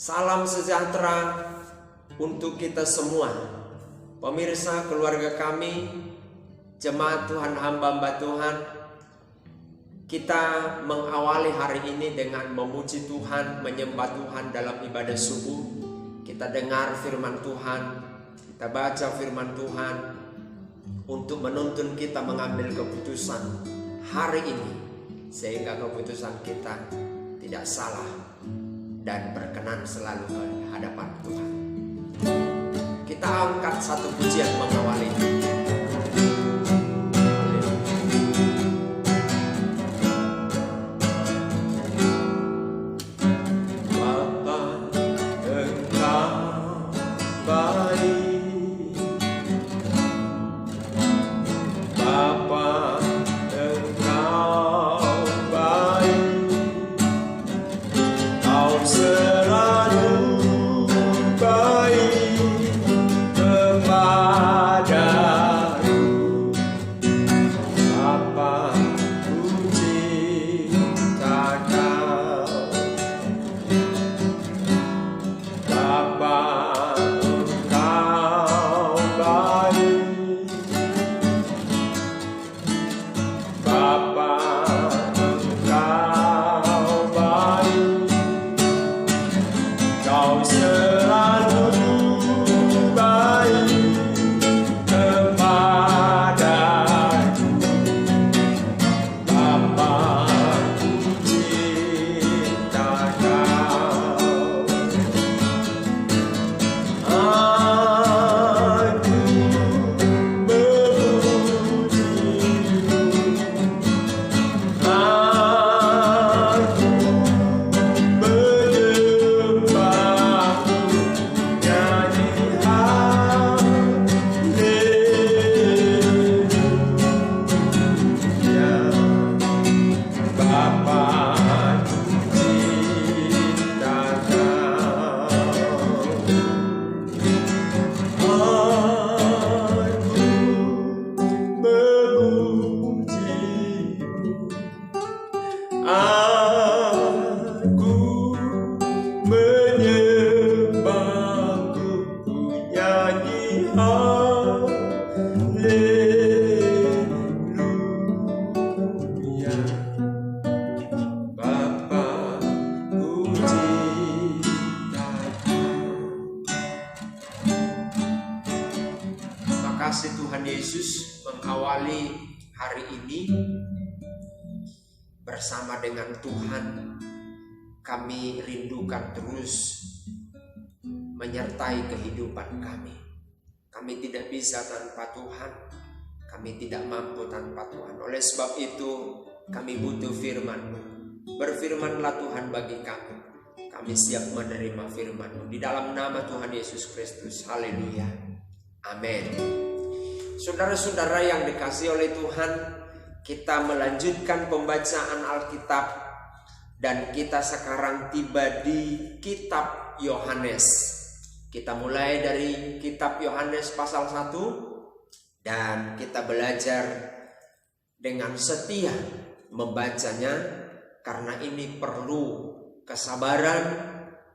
Salam sejahtera untuk kita semua, pemirsa keluarga kami, jemaat Tuhan, hamba-hamba Tuhan. Kita mengawali hari ini dengan memuji Tuhan, menyembah Tuhan dalam ibadah subuh. Kita dengar firman Tuhan, kita baca firman Tuhan untuk menuntun kita mengambil keputusan hari ini, sehingga keputusan kita tidak salah dan berkenan selalu ke hadapan Tuhan. Kita angkat satu pujian mengawali. Kasih Tuhan Yesus mengawali hari ini bersama dengan Tuhan. Kami rindukan terus menyertai kehidupan kami. Kami tidak bisa tanpa Tuhan. Kami tidak mampu tanpa Tuhan. Oleh sebab itu kami butuh firman-Mu. Berfirmanlah Tuhan bagi kami. Kami siap menerima firman-Mu. Di dalam nama Tuhan Yesus Kristus. Haleluya. Amin. Saudara-saudara yang dikasihi oleh Tuhan, kita melanjutkan pembacaan Alkitab dan kita sekarang tiba di kitab Yohanes. Kita mulai dari kitab Yohanes pasal 1 dan kita belajar dengan setia membacanya karena ini perlu kesabaran,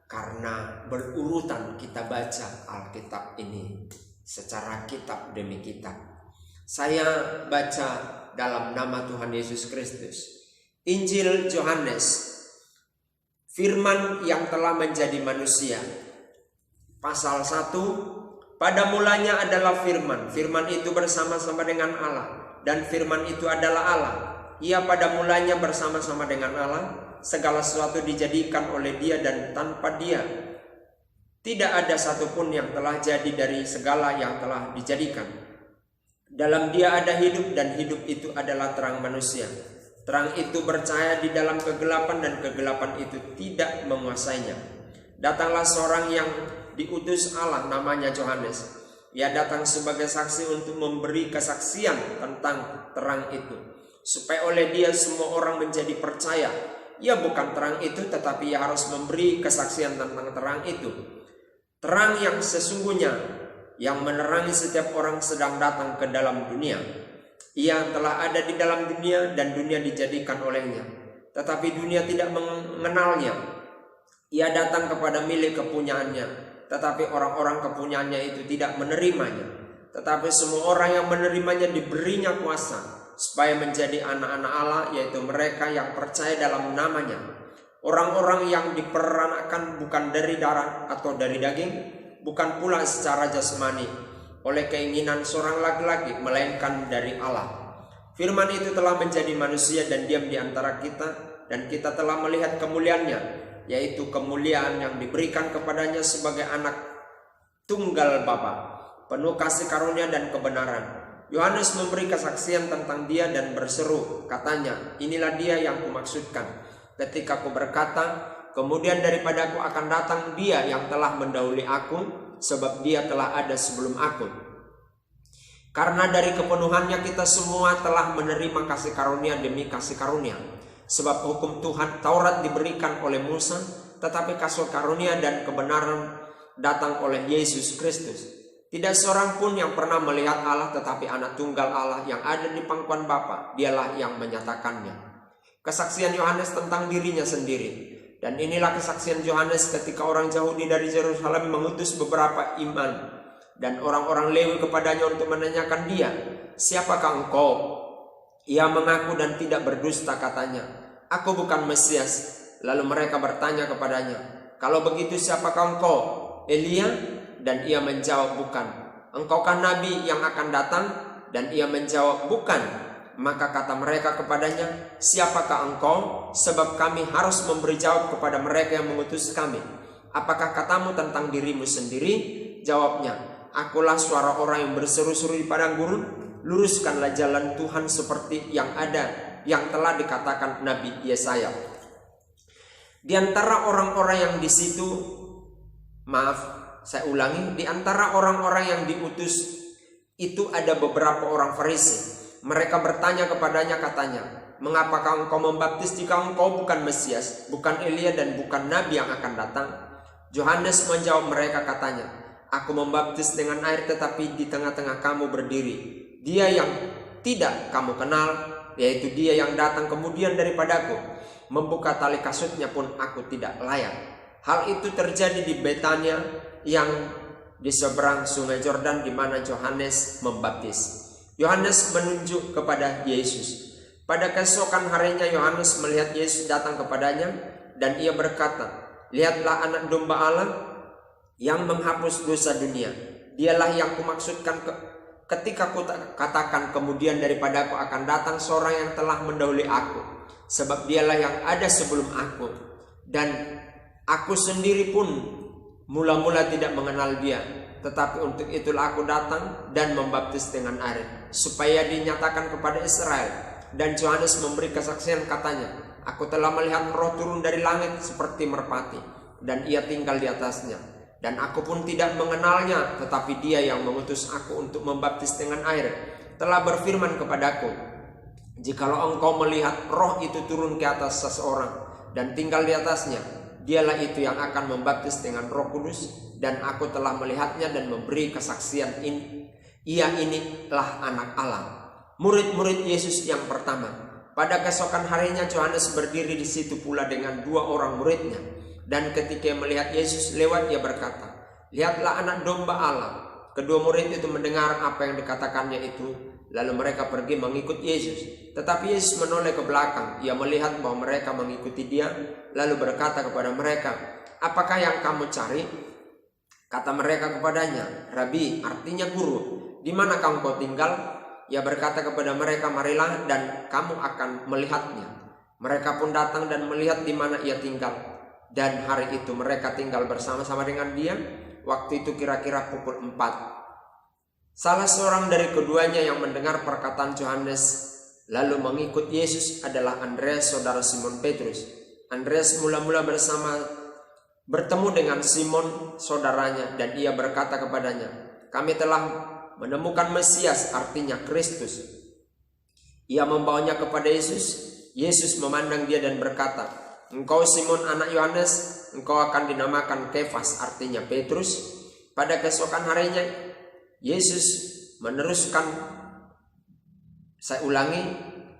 karena berurutan kita baca Alkitab ini secara kitab demi kitab. Saya baca dalam nama Tuhan Yesus Kristus. Injil Yohanes, firman yang telah menjadi manusia. Pasal 1, pada mulanya adalah firman. Firman itu bersama-sama dengan Allah, dan firman itu adalah Allah. Ia pada mulanya bersama-sama dengan Allah. Segala sesuatu dijadikan oleh Dia, dan tanpa Dia tidak ada satupun yang telah jadi dari segala yang telah dijadikan. Dalam Dia ada hidup, dan hidup itu adalah terang manusia. Terang itu bercahaya di dalam kegelapan, dan kegelapan itu tidak menguasainya. Datanglah seorang yang diutus Allah, namanya Yohanes. Ia datang sebagai saksi untuk memberi kesaksian tentang terang itu, supaya oleh Dia semua orang menjadi percaya. Ia bukan terang itu, tetapi ia harus memberi kesaksian tentang terang itu. Terang yang sesungguhnya, yang menerangi setiap orang sedang datang ke dalam dunia. Ia telah ada di dalam dunia, dan dunia dijadikan olehnya, tetapi dunia tidak mengenalnya. Ia datang kepada milik kepunyaannya, tetapi orang-orang kepunyaannya itu tidak menerimanya. Tetapi semua orang yang menerimanya diberinya kuasa supaya menjadi anak-anak Allah, yaitu mereka yang percaya dalam namanya. Orang-orang yang diperanakan bukan dari darah atau dari daging, bukan pula secara jasmani oleh keinginan seorang laki-laki, melainkan dari Allah. Firman itu telah menjadi manusia dan diam di antara kita, dan kita telah melihat kemuliaannya, yaitu kemuliaan yang diberikan kepadanya sebagai anak tunggal Bapa, penuh kasih karunia dan kebenaran. Yohanes memberi kesaksian tentang dia dan berseru, katanya, inilah dia yang kumaksudkan ketika aku berkata, kemudian daripada aku akan datang dia yang telah mendahului aku, sebab dia telah ada sebelum aku. Karena dari kepenuhannya kita semua telah menerima kasih karunia demi kasih karunia. Sebab hukum Tuhan Taurat diberikan oleh Musa, tetapi kasih karunia dan kebenaran datang oleh Yesus Kristus. Tidak seorang pun yang pernah melihat Allah, tetapi anak tunggal Allah yang ada di pangkuan Bapa, dialah yang menyatakannya. Kesaksian Yohanes tentang dirinya sendiri. Dan inilah kesaksian Yohanes ketika orang Yahudi dari Yerusalem mengutus beberapa imam dan orang-orang Lewi kepadanya untuk menanyakan dia, siapakah engkau? Ia mengaku dan tidak berdusta, katanya, aku bukan Mesias. Lalu mereka bertanya kepadanya, kalau begitu siapakah engkau? Elia? Dan ia menjawab, bukan. Engkaukah nabi yang akan datang? Dan ia menjawab, bukan. Maka kata mereka kepadanya, siapakah engkau? Sebab kami harus memberi jawab kepada mereka yang mengutus kami. Apakah katamu tentang dirimu sendiri? Jawabnya, akulah suara orang yang berseru-seru di padang gurun, luruskanlah jalan Tuhan seperti yang telah dikatakan Nabi Yesaya. Di antara orang-orang yang di situ, di antara orang-orang yang diutus itu ada beberapa orang Farisi. Mereka bertanya kepadanya, katanya, mengapakah engkau membaptis jika engkau bukan Mesias, bukan Elia dan bukan Nabi yang akan datang? Yohanes menjawab mereka, katanya, aku membaptis dengan air, tetapi di tengah-tengah kamu berdiri dia yang tidak kamu kenal, yaitu dia yang datang kemudian daripadaku. Membuka tali kasutnya pun aku tidak layak. Hal itu terjadi di Betania yang di seberang sungai Yordan, di mana Yohanes membaptis. Yohanes menunjuk kepada Yesus. Pada keesokan harinya Yohanes melihat Yesus datang kepadanya, dan ia berkata, lihatlah anak domba Allah yang menghapus dosa dunia. Dialah yang kumaksudkan ketika ku katakan kemudian daripadaku akan datang seorang yang telah mendahului aku, sebab dialah yang ada sebelum aku, dan aku sendiri pun mula-mula tidak mengenal dia. Tetapi untuk itulah aku datang dan membaptis dengan air, supaya dinyatakan kepada Israel. Dan Yohanes memberi kesaksian, katanya, aku telah melihat roh turun dari langit seperti merpati, dan ia tinggal di atasnya. Dan aku pun tidak mengenalnya, tetapi dia yang mengutus aku untuk membaptis dengan air telah berfirman kepadaku, jikalau engkau melihat roh itu turun ke atas seseorang dan tinggal di atasnya, dialah itu yang akan membaptis dengan Roh Kudus. Dan aku telah melihatnya dan memberi kesaksian ini, ia inilah anak Allah. Murid-murid Yesus yang pertama. Pada keesokan harinya Yohanes berdiri di situ pula dengan 2 orang muridnya. Dan ketika melihat Yesus lewat, ia berkata, lihatlah anak domba Allah. Kedua murid itu mendengar apa yang dikatakannya itu, lalu mereka pergi mengikut Yesus. Tetapi Yesus menoleh ke belakang. Ia melihat bahwa mereka mengikuti dia, lalu berkata kepada mereka, apakah yang kamu cari? Kata mereka kepadanya, Rabi, artinya guru, di mana engkau tinggal? Ia berkata kepada mereka, marilah dan kamu akan melihatnya. Mereka pun datang dan melihat di mana ia tinggal. Dan hari itu mereka tinggal bersama-sama dengan dia. Waktu itu kira-kira pukul 4. Salah seorang dari keduanya yang mendengar perkataan Yohanes lalu mengikut Yesus adalah Andreas, saudara Simon Petrus. Andreas mula-mula bertemu dengan Simon saudaranya, dan ia berkata kepadanya, kami telah menemukan Mesias, artinya Kristus. Ia membawanya kepada Yesus. Yesus memandang dia dan berkata, engkau Simon anak Yohanes, engkau akan dinamakan Kefas, artinya Petrus. Pada keesokan harinya Yesus meneruskan, saya ulangi,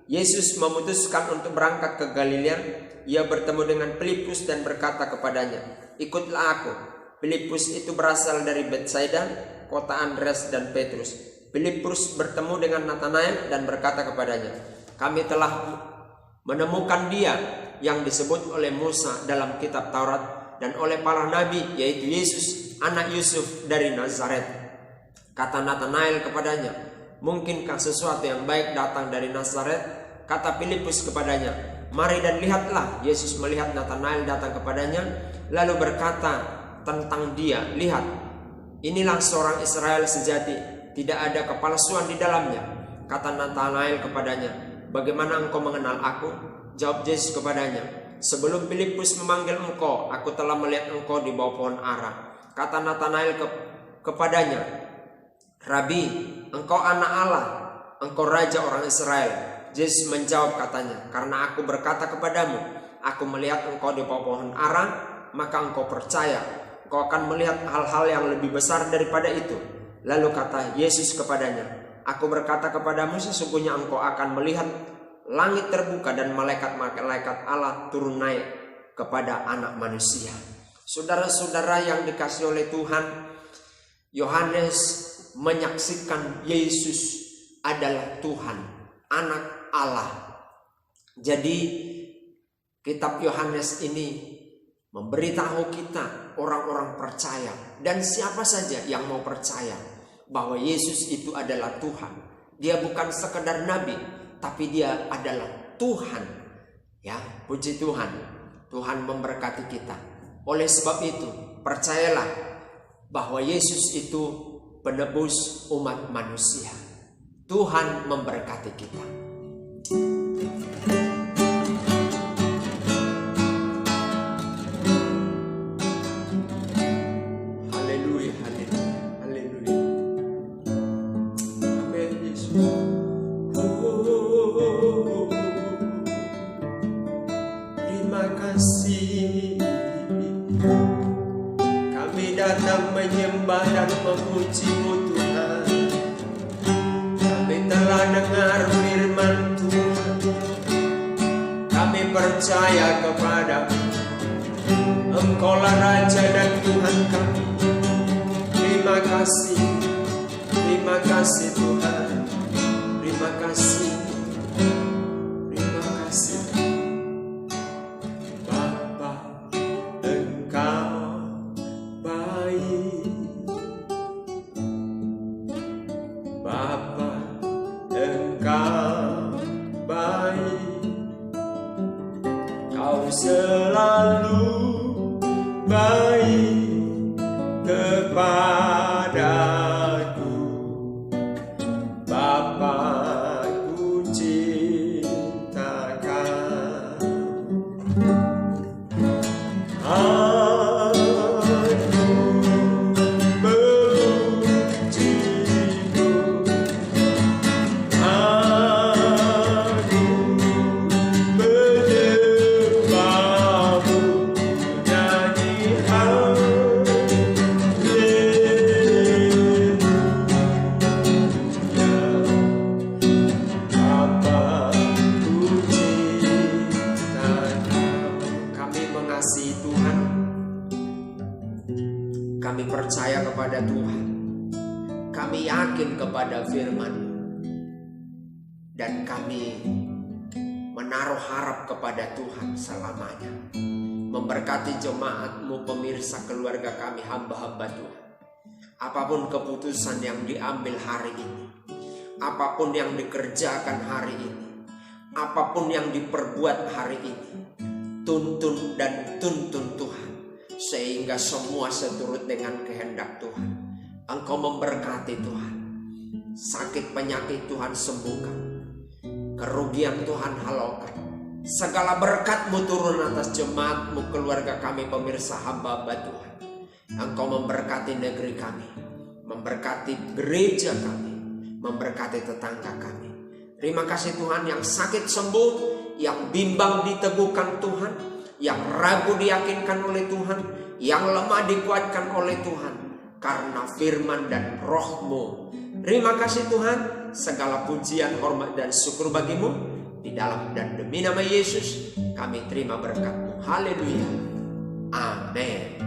Yesus memutuskan untuk berangkat ke Galilea. Ia bertemu dengan Filipus dan berkata kepadanya, "Ikutlah aku." Filipus itu berasal dari Betsaida, kota Andreas dan Petrus. Filipus bertemu dengan Natanael dan berkata kepadanya, "Kami telah menemukan Dia yang disebut oleh Musa dalam kitab Taurat dan oleh para nabi, yaitu Yesus, anak Yusuf dari Nazaret." Kata Natanael kepadanya, "Mungkinkah sesuatu yang baik datang dari Nazaret?" Kata Filipus kepadanya, "Mari dan lihatlah." Yesus melihat Natanael datang kepadanya, lalu berkata tentang dia, "Lihat, inilah seorang Israel sejati, tidak ada kepalsuan di dalamnya." Kata Natanael kepadanya, "Bagaimana engkau mengenal aku?" Jawab Yesus kepadanya, "Sebelum Filipus memanggil engkau, aku telah melihat engkau di bawah pohon ara." Kata Natanael kepadanya, "Rabi, engkau anak Allah, engkau raja orang Israel." Yesus menjawab katanya, "Karena aku berkata kepadamu, aku melihat engkau di bawah pohon ara, maka engkau percaya. Engkau akan melihat hal-hal yang lebih besar daripada itu." Lalu kata Yesus kepadanya, "Aku berkata kepadamu, sesungguhnya engkau akan melihat langit terbuka dan malaikat-malaikat Allah turun naik kepada Anak Manusia." Saudara-saudara yang dikasihi oleh Tuhan, Yohanes menyaksikan Yesus adalah Tuhan, Anak Allah. Jadi kitab Yohanes ini memberitahu kita, orang-orang percaya dan siapa saja yang mau percaya, bahwa Yesus itu adalah Tuhan. Dia bukan sekedar nabi, tapi dia adalah Tuhan. Ya, puji Tuhan. Tuhan memberkati kita. Oleh sebab itu, percayalah bahwa Yesus itu penebus umat manusia. Tuhan memberkati kita. Haleluya, haleluya, haleluya. Amin, Yesus. Terima kasih. Kami datang menyembah dan memuji-Mu Tuhan. Kami telah dengar firman Tuhan. Kami percaya kepada Engkau-lah Raja dan Tuhan kami. Terima kasih. Terima kasih Tuhan. Terima kasih. Terima kasih. Bapa, Engkau baik. Bapa, Engkau baik. Kau selalu baik kepadaku. Bapa, ku cintakan. Kami percaya kepada Tuhan. Kami yakin kepada firman. Dan kami menaruh harap kepada Tuhan selamanya. Memberkati jemaat-Mu, pemirsa, keluarga kami, hamba-hamba Tuhan. Apapun keputusan yang diambil hari ini, apapun yang dikerjakan hari ini, apapun yang diperbuat hari ini, tuntun dan tuntun Tuhan, sehingga semua seturut dengan kehendak Tuhan. Engkau memberkati Tuhan. Sakit penyakit Tuhan sembuhkan. Kerugian Tuhan halaukan. Segala berkat-Mu turun atas jemaat-Mu, keluarga kami, pemirsa, hamba-hamba Tuhan. Engkau memberkati negeri kami, memberkati gereja kami, memberkati tetangga kami. Terima kasih Tuhan, yang sakit sembuh, yang bimbang diteguhkan Tuhan, yang ragu diyakinkan oleh Tuhan, yang lemah dikuatkan oleh Tuhan, karena firman dan roh-Mu. Terima kasih Tuhan, segala pujian, hormat dan syukur bagi-Mu. Di dalam dan demi nama Yesus kami terima berkat-Mu. Haleluya. Amin.